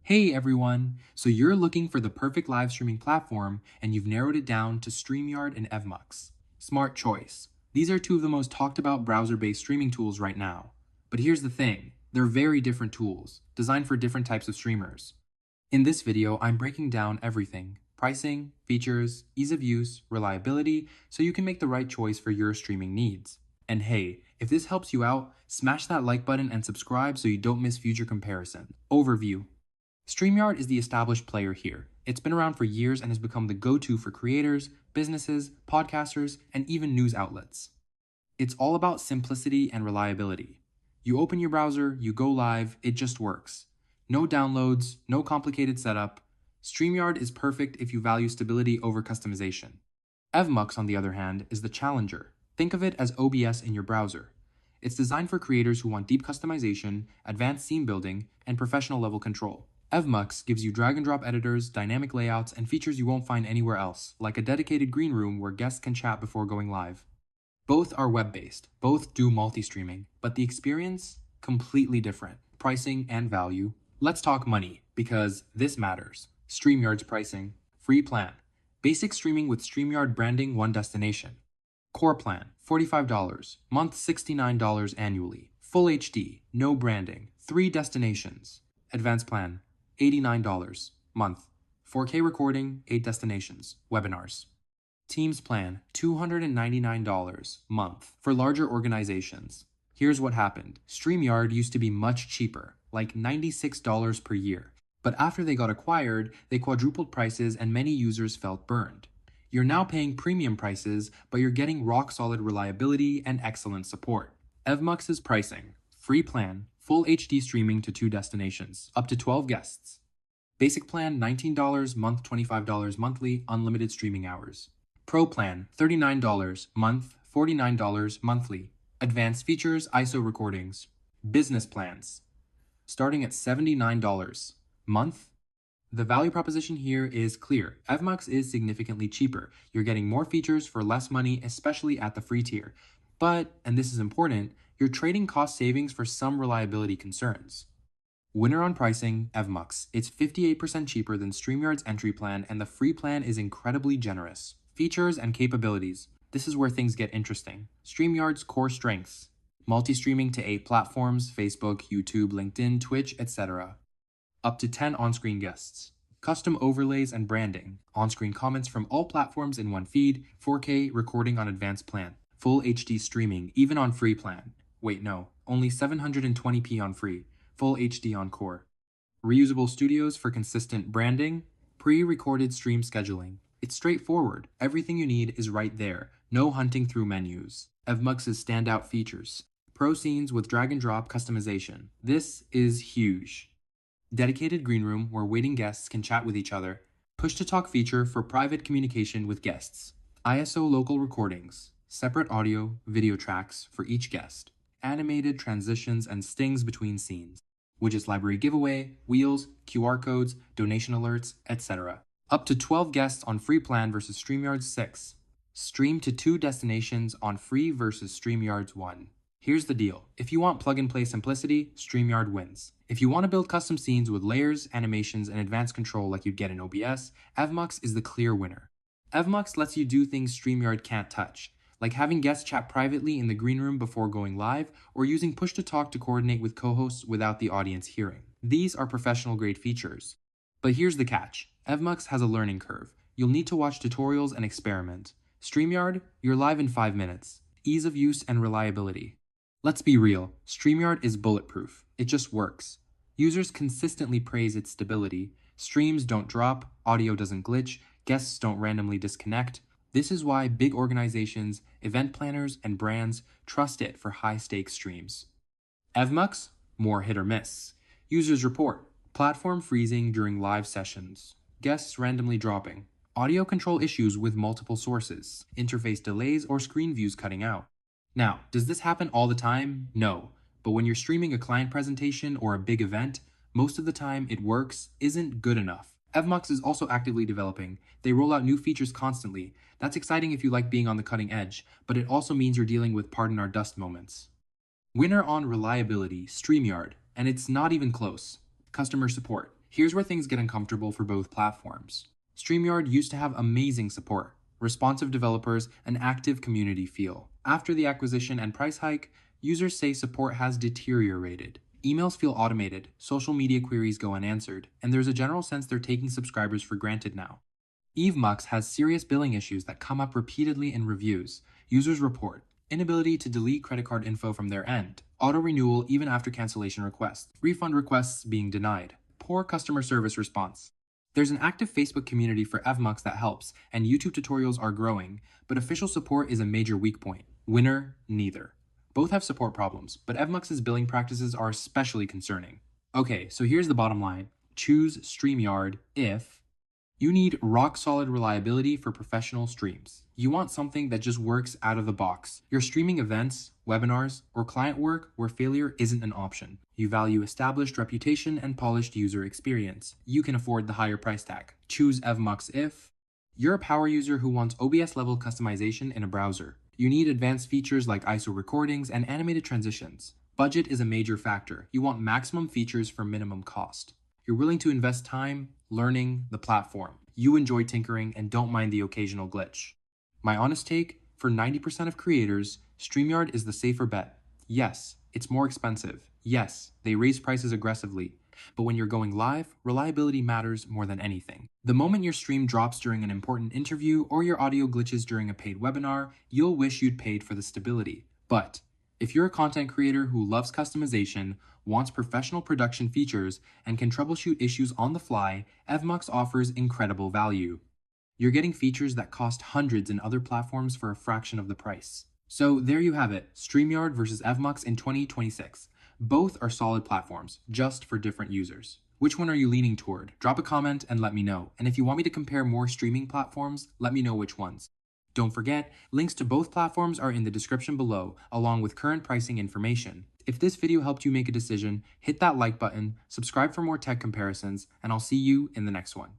Hey everyone! So you're looking for the perfect live streaming platform and you've narrowed it down to StreamYard and Evmux. Smart choice. These are two of the most talked about browser-based streaming tools right now. But here's the thing, they're very different tools, designed for different types of streamers. In this video, I'm breaking down everything: pricing, features, ease of use, reliability, so you can make the right choice for your streaming needs. And hey, if this helps you out, smash that like button and subscribe so you don't miss future comparison. Overview. StreamYard is the established player here. It's been around for years and has become the go-to for creators, businesses, podcasters, and even news outlets. It's all about simplicity and reliability. You open your browser, you go live, it just works. No downloads, no complicated setup. StreamYard is perfect if you value stability over customization. Evmux, on the other hand, is the challenger. Think of it as OBS in your browser. It's designed for creators who want deep customization, advanced scene building, and professional level control. Evmux gives you drag-and-drop editors, dynamic layouts, and features you won't find anywhere else, like a dedicated green room where guests can chat before going live. Both are web-based, both do multi-streaming, but the experience, completely different. Pricing and value. Let's talk money, because this matters. StreamYard's pricing. Free plan. Basic streaming with StreamYard branding, one destination. Core plan, $45, month $69 annually. Full HD, no branding, 3 destinations. Advanced plan, $89, month. 4K recording, 8 destinations, webinars. Teams plan, $299, month, for larger organizations. Here's what happened. StreamYard used to be much cheaper, like $96 per year. But after they got acquired, they quadrupled prices and many users felt burned. You're now paying premium prices, but you're getting rock-solid reliability and excellent support. Evmux's pricing. Free plan, full HD streaming to 2 destinations, up to 12 guests. Basic plan, $19, month $25 monthly, unlimited streaming hours. Pro plan, $39, month $49 monthly. Advanced features, ISO recordings. Business plans, starting at $79, month. The value proposition here is clear. Evmux is significantly cheaper. You're getting more features for less money, especially at the free tier. But, and this is important, you're trading cost savings for some reliability concerns. Winner on pricing, Evmux. It's 58% cheaper than StreamYard's entry plan, and the free plan is incredibly generous. Features and capabilities. This is where things get interesting. StreamYard's core strengths. Multi-streaming to 8 platforms, Facebook, YouTube, LinkedIn, Twitch, etc. Up to 10 on-screen guests. Custom overlays and branding. On-screen comments from all platforms in one feed. 4K recording on advanced plan. Full HD streaming, even on free plan. Wait, no, only 720p on free. Full HD on core. Reusable studios for consistent branding. Pre-recorded stream scheduling. It's straightforward. Everything you need is right there. No hunting through menus. Evmux's standout features. Pro scenes with drag-and-drop customization. This is huge. Dedicated green room where waiting guests can chat with each other. Push-to-talk feature for private communication with guests. ISO local recordings. Separate audio, video tracks for each guest. Animated transitions and stings between scenes. Widgets library giveaway, wheels, QR codes, donation alerts, etc. Up to 12 guests on free plan versus StreamYard's 6. Stream to 2 destinations on free versus StreamYard's 1. Here's the deal. If you want plug-and-play simplicity, StreamYard wins. If you want to build custom scenes with layers, animations, and advanced control like you'd get in OBS, Evmux is the clear winner. Evmux lets you do things StreamYard can't touch, like having guests chat privately in the green room before going live, or using push-to-talk to coordinate with co-hosts without the audience hearing. These are professional-grade features. But here's the catch. Evmux has a learning curve. You'll need to watch tutorials and experiment. StreamYard, you're live in 5 minutes. Ease of use and reliability. Let's be real, StreamYard is bulletproof. It just works. Users consistently praise its stability. Streams don't drop, audio doesn't glitch, guests don't randomly disconnect. This is why big organizations, event planners, and brands trust it for high-stakes streams. Evmux, more hit or miss. Users report, platform freezing during live sessions, guests randomly dropping, audio control issues with multiple sources, interface delays, or screen views cutting out. Now, does this happen all the time? No. But when you're streaming a client presentation or a big event, most of the time it works isn't good enough. Evmux is also actively developing. They roll out new features constantly. That's exciting if you like being on the cutting edge, but it also means you're dealing with pardon our dust moments. Winner on reliability, StreamYard, and it's not even close. Customer support. Here's where things get uncomfortable for both platforms. StreamYard used to have amazing support, responsive developers, an active community feel. After the acquisition and price hike, users say support has deteriorated. Emails feel automated, social media queries go unanswered, and there's a general sense they're taking subscribers for granted now. Evmux has serious billing issues that come up repeatedly in reviews. Users report inability to delete credit card info from their end, auto-renewal even after cancellation requests, refund requests being denied, poor customer service response. There's an active Facebook community for Evmux that helps, and YouTube tutorials are growing, but official support is a major weak point. Winner, neither. Both have support problems, but Evmux's billing practices are especially concerning. Okay, so here's the bottom line. Choose StreamYard if you need rock-solid reliability for professional streams. You want something that just works out of the box. You're streaming events, webinars, or client work where failure isn't an option. You value established reputation and polished user experience. You can afford the higher price tag. Choose Evmux if you're a power user who wants OBS-level customization in a browser. You need advanced features like ISO recordings and animated transitions. Budget is a major factor. You want maximum features for minimum cost. You're willing to invest time learning the platform. You enjoy tinkering and don't mind the occasional glitch. My honest take, for 90% of creators, StreamYard is the safer bet. Yes, it's more expensive. Yes, they raise prices aggressively. But when you're going live, reliability matters more than anything. The moment your stream drops during an important interview or your audio glitches during a paid webinar, you'll wish you'd paid for the stability. But if you're a content creator who loves customization, wants professional production features, and can troubleshoot issues on the fly, Evmux offers incredible value. You're getting features that cost hundreds in other platforms for a fraction of the price. So there you have it, StreamYard versus Evmux in 2026. Both are solid platforms, just for different users. Which one are you leaning toward? Drop a comment and let me know. And if you want me to compare more streaming platforms, let me know which ones. Don't forget, links to both platforms are in the description below, along with current pricing information. If this video helped you make a decision, hit that like button, subscribe for more tech comparisons, and I'll see you in the next one.